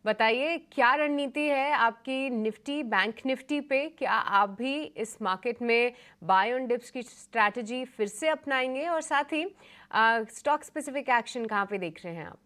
बताइए क्या रणनीति है आपकी निफ्टी बैंक निफ्टी पे? क्या आप भी इस मार्केट में बाय ऑन डिप्स की स्ट्रैटेजी फिर से अपनाएंगे और साथ ही स्टॉक स्पेसिफिक एक्शन कहाँ पे देख रहे हैं आप?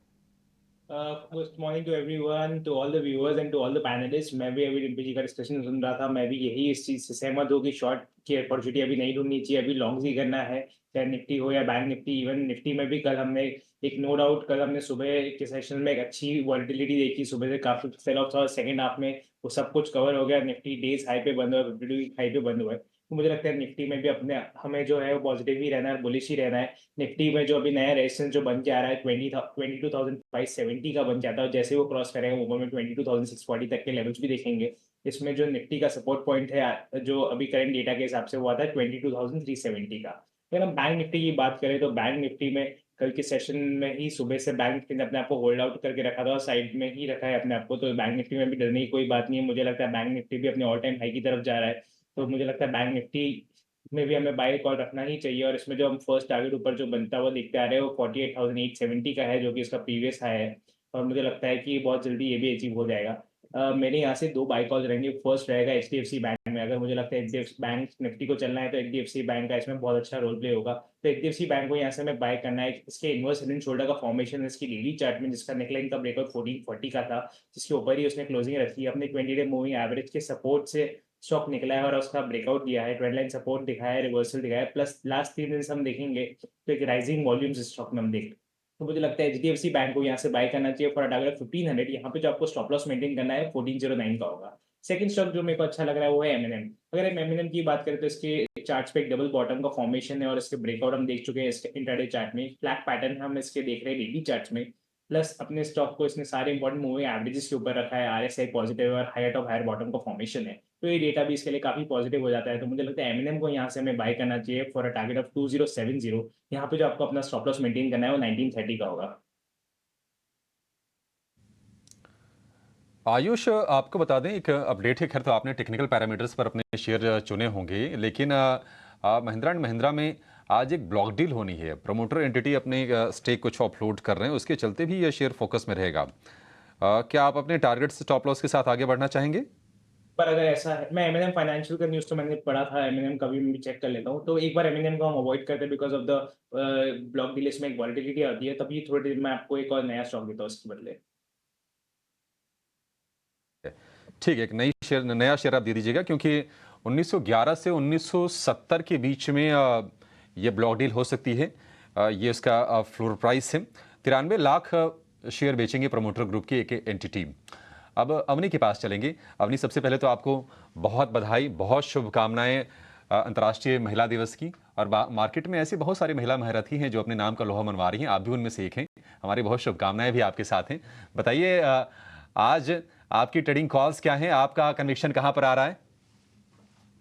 Good morning to everyone, to all the viewers and to all the panelist. मैं भी अभी डिम्पल जी का डिस्कशन सुन रहा था। मैं भी यही इस चीज से सहमत हूँ कि शॉर्ट की अपॉर्चुनिटी अभी नहीं ढूंढनी चाहिए, अभी लॉन्ग ही करना है, चाहे निफ्टी हो या बैंक निफ्टी। इवन निफ्टी में भी कल हमने एक नो डाउट, कल हमने सुबह के सेशन में एक अच्छी वॉलिटिलिटी देखी। सुबह से काफी सेल ऑफ था, सेकंड हाफ में वो सब कुछ कवर हो गया। निफ्टी डेज हाई पे बंद हुआ, 52 हाई पे बंद हुआ है। तो मुझे लगता है निफ्टी में भी अपने हमें जो है वो पॉजिटिव ही रहना है, बुलिश ही रहना है। निफ्टी में जो अभी नया रेजिस्टेंस जो बन के आ रहा है 22,570 का बन जाता है, और जैसे वो क्रॉस करेगा ऊपर में 22,640 तक के लेवल्स भी देखेंगे। इसमें जो निफ्टी का सपोर्ट पॉइंट है जो अभी करंट डेटा के हिसाब से वो आता है 22,370 का। अगर हम बैंक निफ्टी की बात करें तो बैंक निफ्टी में कल के सेशन में ही सुबह से बैंक निफ्टी ने अपने आप को होल्ड आउट करके रखा था और साइड में ही रखा है अपने आप को। तो बैंक निफ्टी में भी डरने की कोई बात नहीं है। मुझे लगता है बैंक निफ्टी भी अपने ऑल टाइम हाई की तरफ जा रहा है। तो मुझे लगता है बैंक निफ्टी में भी हमें बाय कॉल रखना ही चाहिए। और इसमें जो हम फर्स्ट टारगेट ऊपर जो बनता हुआ देखते आ रहे हैं वो 48,870 का है, जो कि इसका प्रीवियस हाई है। और मुझे लगता है कि बहुत जल्दी ये भी अचीव हो जाएगा। मेरे यहाँ से दो बाय कॉल रहेंगे। फर्स्ट रहेगा HDFC बैंक में। अगर मुझे लगता है HDFC बैंक निफ्टी को चलना है तो HDFC बैंक का इसमें बहुत अच्छा रोल प्ले होगा। तो HDFC बैंक को यहाँ से हमें बाय करना है। इसके इनवर्स हेड एंड शोल्डर का फॉर्मेशन है इसकी डेली चार्ट में, जिसका नेकलाइन का ब्रेकआउट 1440 का था, जिसके ऊपर ही उसने क्लोजिंग रखी है। अपने 20 डे मूविंग एवरेज के सपोर्ट से स्टॉक निकला है और उसका ब्रेकआउट दिया है, ट्रेंड लाइन सपोर्ट दिखाया है, रिवर्सल दिखाया है। प्लस लास्ट 3 दिन से हम देखेंगे तो एक राइजिंग वॉल्यूम्स स्टॉक में हम देख। तो मुझे लगता है HDFC बैंक को यहाँ से बाय करना चाहिए फॉर टारगेट 1500। यहाँ पे जो आपको स्टॉप लॉस मेंटेन करना है 1409 का होगा। सेकंड स्टॉक जो मेरे को अच्छा लग रहा है वो है M&M। अगर हम M&M की बात करें तो इसके चार्ट्स पे एक डबल बॉटम का फॉर्मेशन है और इसके ब्रेकआउट हम देख चुके हैं। इसके इंट्राडे चार्ट में फ्लैट पैटर्न हम इसके देख रहे हैं डेली चार्ट्स में। प्लस अपने स्टॉक को इसने सारे इंपॉर्टेंट मूविंग एवरेजेस के ऊपर रखा है। RSI पॉजिटिव और हायर टॉप हायर बॉटम का फॉर्मेशन है, तो ये डेटा भी इसके लिए काफी पॉजिटिव हो जाता है। तो मुझे लगता है M&M को यहाँ से हमें बाय करना चाहिए फॉर अ टारगेट ऑफ 2070। यहाँ पे जो आपको अपना स्टॉप लॉस मेंटेन करना है वो 1930 का होगा। आयुष, आपको बता दें एक अपडेट है। खैर तो आपने टेक्निकल पैरामीटर्स पर अपने शेयर चुने होंगे, लेकिन महिंद्रा एंड महिंद्रा में आज एक ब्लॉक डील होनी है। प्रमोटर एंटिटी अपने स्टेक कुछ ऑफलोड कर रहे हैं, उसके चलते भी यह शेयर फोकस में रहेगा। क्या आप अपने टारगेट स्टॉप लॉस के साथ आगे बढ़ना चाहेंगे? पर अगर ऐसा है, मैं M&M फाइनेंशियल का न्यूज़ तो मैंने पढ़ा था, M&M कभी भी चेक कर लेता हूँ। तो एक बार M&M को हम अवॉइड करते हैं because of the block deal. इसमें एक वॉलिटिलिटी आती है, तभी थोड़ी देर में आपको एक और नया स्टॉक देता हूँ इसके बदले। ठीक है, एक नया शेयर आप दे दीजिएगा, क्योंकि 1911 से 1970 के बीच में ये ब्लॉक डील हो सकती है। ये इसका फ्लोर प्राइस है। 93 लाख शेयर बेचेंगे प्रमोटर ग्रुप की एक एंटिटी। अब अवनी के पास चलेंगे। अवनी, सबसे पहले तो आपको बहुत बधाई, बहुत शुभकामनाएं अंतर्राष्ट्रीय महिला दिवस की। और मार्केट में ऐसी बहुत सारी महिला महारथी हैं जो अपने नाम का लोहा मनवा रही हैं, आप भी उनमें से एक हैं। हमारी बहुत शुभकामनाएं भी आपके साथ हैं। बताइए, आज आपकी ट्रेडिंग कॉल्स क्या हैं? आपका कन्विक्शन कहां पर आ रहा है?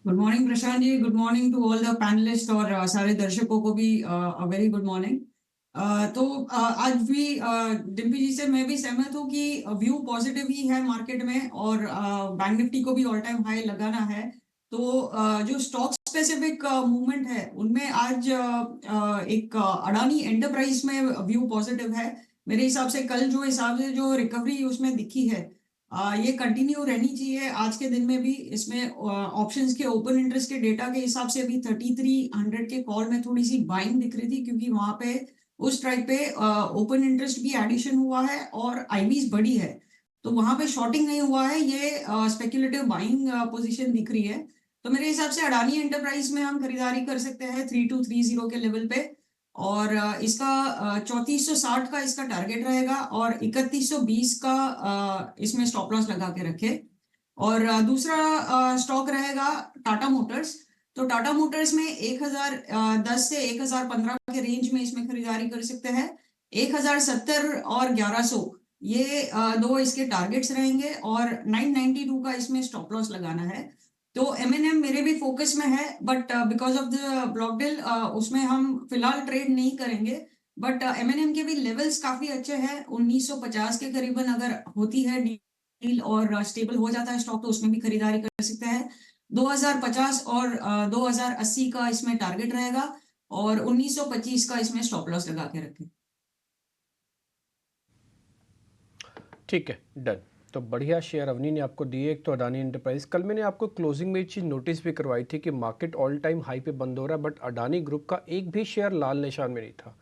Good morning Prashant ji, good morning to all the panelist और सारे दर्शकों को भी वेरी गुड मॉर्निंग। आज भी डिम्पी जी से मैं भी सहमत हूँ कि व्यू पॉजिटिव ही है मार्केट में, और बैंक निफ्टी को भी ऑल टाइम हाई लगाना है। तो जो स्टॉक स्पेसिफिक मूवमेंट है उनमें आज एक अडानी एंटरप्राइज में व्यू पॉजिटिव है। मेरे हिसाब से कल जो हिसाब से जो रिकवरी उसमें दिखी है, ये कंटिन्यू रहनी चाहिए आज के दिन में भी। इसमें ऑप्शंस के ओपन इंटरेस्ट के डेटा के हिसाब से अभी 3300 के कॉल में थोड़ी सी बाइंग दिख रही थी, क्योंकि वहां पे उस ट्रैक पे ओपन इंटरेस्ट भी एडिशन हुआ है और आईवीज बढ़ी है। तो वहां पे शॉर्टिंग नहीं हुआ है, ये स्पेक्युलेटिव बाइंग पोजीशन दिख रही है। तो मेरे हिसाब से अडानी एंटरप्राइज में हम खरीदारी कर सकते हैं 3230 के लेवल पे। और इसका 3460 का इसका टारगेट रहेगा और 3120 का इसमें स्टॉप लॉस लगा के रखे। और दूसरा स्टॉक रहेगा टाटा मोटर्स। तो टाटा मोटर्स में 1010 से 1015 के रेंज में इसमें खरीदारी कर सकते हैं। 1070 और 1100 ये दो इसके टारगेट्स रहेंगे, और 992 का इसमें स्टॉप लॉस लगाना है। तो M&M मेरे भी फोकस में है, but because of the block deal उसमें हम फिलहाल ट्रेड नहीं करेंगे। बट M&M के भी लेवल्स काफी अच्छे हैं। 1950 के करीबन अगर होती है डील और स्टेबल हो जाता है स्टॉक, तो उसमें भी खरीदारी कर सकते हैं। 2050 और 2080 का इसमें टारगेट रहेगा, और 1925 का इसमें स्टॉप लॉस लगा के रखें। ठीक है, डन। तो बढ़िया शेयर अवनी ने आपको दिए। एक तो अडानी एंटरप्राइज, कल मैंने आपको क्लोजिंग में एक चीज़ नोटिस भी करवाई थी कि मार्केट ऑल टाइम हाई पे बंद हो रहा है, बट अडानी ग्रुप का एक भी शेयर लाल निशान में नहीं था,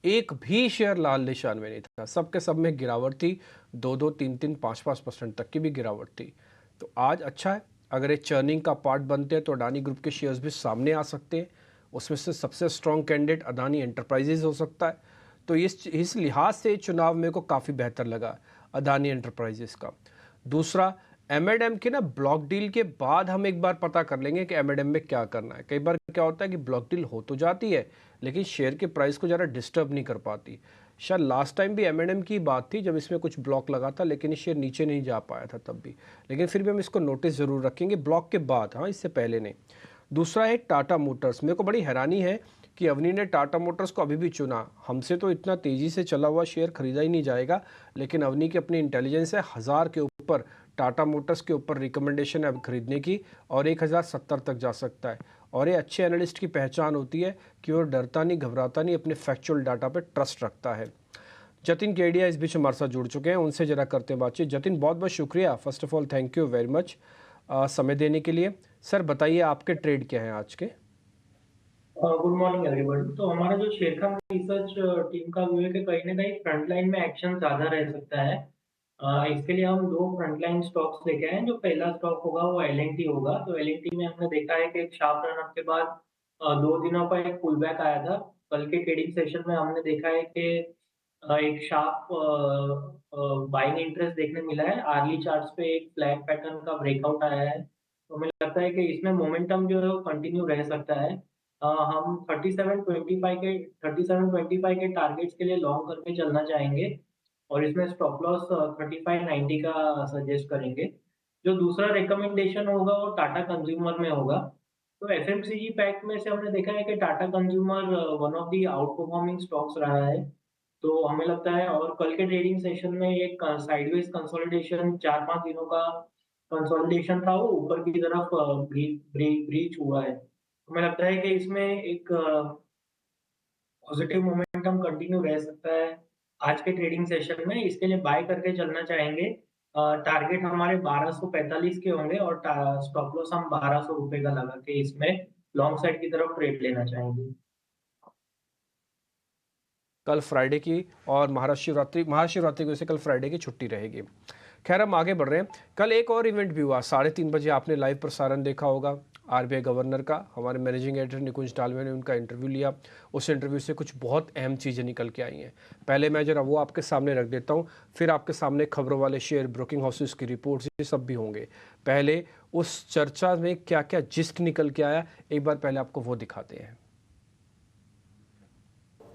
एक भी शेयर लाल निशान में नहीं था। सब के सब में गिरावट थी, 2-2, 3-3, 5-5% तक की भी गिरावट थी। तो आज अच्छा है, अगर ये चर्निंग का पार्ट बनते हैं तो अडानी ग्रुप के शेयर्स भी सामने आ सकते हैं। उसमें से सबसे स्ट्रॉन्ग कैंडिडेट अडानी एंटरप्राइजेज हो सकता है। तो इस लिहाज से चुनाव मेरे को काफ़ी बेहतर लगा अडानी एंटरप्राइजेस का। दूसरा, M&M के ना ब्लॉक डील के बाद हम एक बार पता कर लेंगे कि M&M में क्या करना है। कई बार क्या होता है कि ब्लॉक डील हो तो जाती है लेकिन शेयर के प्राइस को ज़रा डिस्टर्ब नहीं कर पाती। शायद लास्ट टाइम भी M&M की बात थी जब इसमें कुछ ब्लॉक लगा था, लेकिन ये शेयर नीचे नहीं जा पाया था तब भी। लेकिन फिर भी हम इसको नोटिस ज़रूर रखेंगे ब्लॉक के बाद, हाँ, इससे पहले नहीं। दूसरा है टाटा मोटर्स। मेरे को बड़ी हैरानी है कि अवनी ने टाटा मोटर्स को अभी भी चुना। हमसे तो इतना तेज़ी से चला हुआ शेयर खरीदा ही नहीं जाएगा, लेकिन अवनी की अपनी इंटेलिजेंस है, 1000 के ऊपर टाटा मोटर्स के ऊपर रिकमेंडेशन है अब खरीदने की, और 1070 तक जा सकता है। और ये अच्छे एनालिस्ट की पहचान होती है कि वो डरता नहीं, घबराता नहीं, अपने फैक्चुअल डाटा पे ट्रस्ट रखता है। जतिन केडिया इस बीच हमारे साथ जुड़ चुके हैं, उनसे जरा करते हैं बातचीत। जतिन, बहुत बहुत शुक्रिया, first of all thank you very much समय देने के लिए। सर बताइए आपके ट्रेड क्या हैं आज के? Good morning everyone. तो हमारा जो शेरखान रिसर्च टीम का व्यू है कि कहीं ना कहीं फ्रंट लाइन में एक्शन ज्यादा रह सकता है। इसके लिए हम दो फ्रंट लाइन स्टॉक्स लेके आए हैं। जो पहला स्टॉक होगा वो L&T होगा। तो L&T में हमने देखा है कि एक शार्प रन अप के बाद 2 दिनों का एक पुल बैक आया था। कल के ट्रेडिंग सेशन में हमने देखा है कि एक शार्प बाइंग इंटरेस्ट देखने मिला है। आर्ली चार्ट्स पे एक फ्लैग पैटर्न का ब्रेकआउट आया है। तो हमें लगता है कि इसमें मोमेंटम जो है वो कंटिन्यू रह सकता है। हम 3725 के टारगेट्स के लिए लॉन्ग करके चलना चाहेंगे और इसमें स्टॉप लॉस 3590 का सजेस्ट करेंगे। जो दूसरा रिकमेंडेशन होगा वो टाटा कंज्यूमर में होगा। तो एफएमसीजी पैक में से हमने देखा है कि Tata consumer one of the out performing stocks रहा है। तो हमें लगता है, और कल के ट्रेडिंग सेशन में एक साइडवेज कंसोलिडेशन 4-5 दिनों का कंसोलिडेशन था, वो ऊपर की तरफ ब्रीच हुआ है। हमें लगता है कि इसमें एक पॉजिटिव मोमेंटम कंटिन्यू रह सकता है आज के ट्रेडिंग सेशन में। इसके लिए बाय करके चलना चाहेंगे। टारगेट हमारे 1245 के होंगे और स्टॉप लॉस हम 1200 रुपए का लगा के इसमें लॉन्ग साइड की तरफ ट्रेड लेना चाहेंगे। कल फ्राइडे की और महाशिवरात्रि की वजह से कल फ्राइडे की छुट्टी रहेगी। खैर हम आगे बढ़ रहे हैं। कल एक और इवेंट भी हुआ, 3:30 बजे आपने लाइव प्रसारण देखा होगा RBI गवर्नर का। हमारे मैनेजिंग एडिटर निकुंज डालवे ने उनका इंटरव्यू लिया। उस इंटरव्यू से कुछ बहुत अहम चीज़ें निकल के आई हैं। पहले मैं जरा वो आपके सामने रख देता हूँ, फिर आपके सामने खबरों वाले शेयर, ब्रोकिंग हाउसेस की रिपोर्ट्स, ये सब भी होंगे। पहले उस चर्चा में क्या क्या जिस्ट निकल के आया, एक बार पहले आपको वो दिखाते हैं।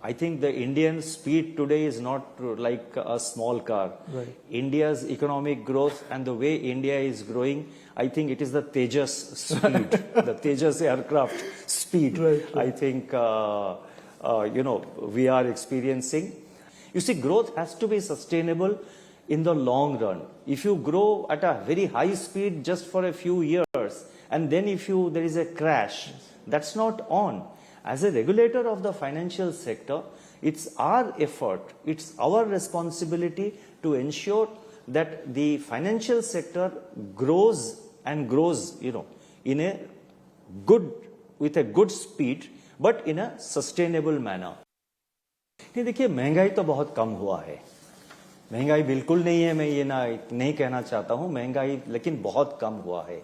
I think the Indian speed today is not like a small car. Right. India's economic growth and the way India is growing, I think it is the Tejas speed, the Tejas aircraft speed. Right. I think, we are experiencing. You see, growth has to be sustainable in the long run. If you grow at a very high speed just for a few years, and then there is a crash, that's not on. As a regulator of the financial sector, it's our effort, it's our responsibility to ensure that the financial sector grows and grows, in a with a good speed, but in a sustainable manner. देखिए, महंगाई तो बहुत कम हुआ है। महंगाई बिल्कुल नहीं है, मैं ये नहीं कहना चाहता हूं महंगाई, लेकिन बहुत कम हुआ है।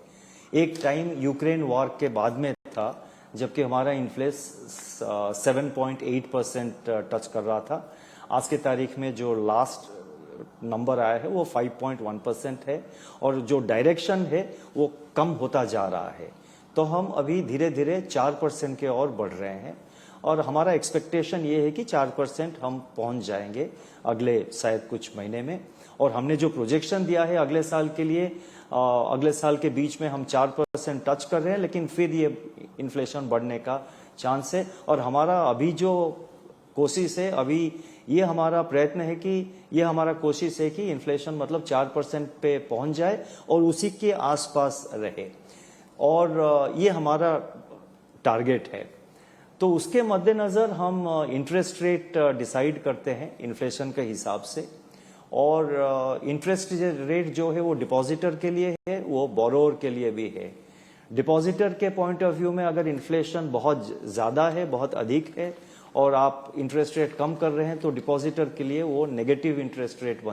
एक टाइम यूक्रेन वॉर के बाद में था जबकि हमारा इन्फ्लेशन 7.8% टच कर रहा था। आज के तारीख में जो लास्ट नंबर आया है वो 5.1% है और जो डायरेक्शन है वो कम होता जा रहा है। तो हम अभी धीरे धीरे 4% के और बढ़ रहे हैं और हमारा एक्सपेक्टेशन ये है कि 4% हम पहुंच जाएंगे अगले शायद कुछ महीने में। और हमने जो प्रोजेक्शन दिया है अगले साल के लिए, अगले साल के बीच में हम 4% टच कर रहे हैं, लेकिन फिर ये इन्फ्लेशन बढ़ने का चांस है। और हमारा अभी जो कोशिश है, अभी ये हमारा प्रयत्न है कि ये हमारा कोशिश है कि इन्फ्लेशन मतलब 4% पे पहुंच जाए और उसी के आसपास रहे, और ये हमारा टारगेट है। तो उसके मद्देनजर हम इंटरेस्ट रेट डिसाइड करते हैं इन्फ्लेशन के हिसाब से, और इंटरेस्ट रेट जो है वो डिपॉजिटर के लिए है, वो बोरोअर के लिए भी है। डिपॉजिटर के पॉइंट ऑफ व्यू में अगर इन्फ्लेशन बहुत ज़्यादा है, बहुत अधिक है और आप इंटरेस्ट रेट कम कर रहे हैं तो डिपॉजिटर के लिए वो नेगेटिव इंटरेस्ट रेट बन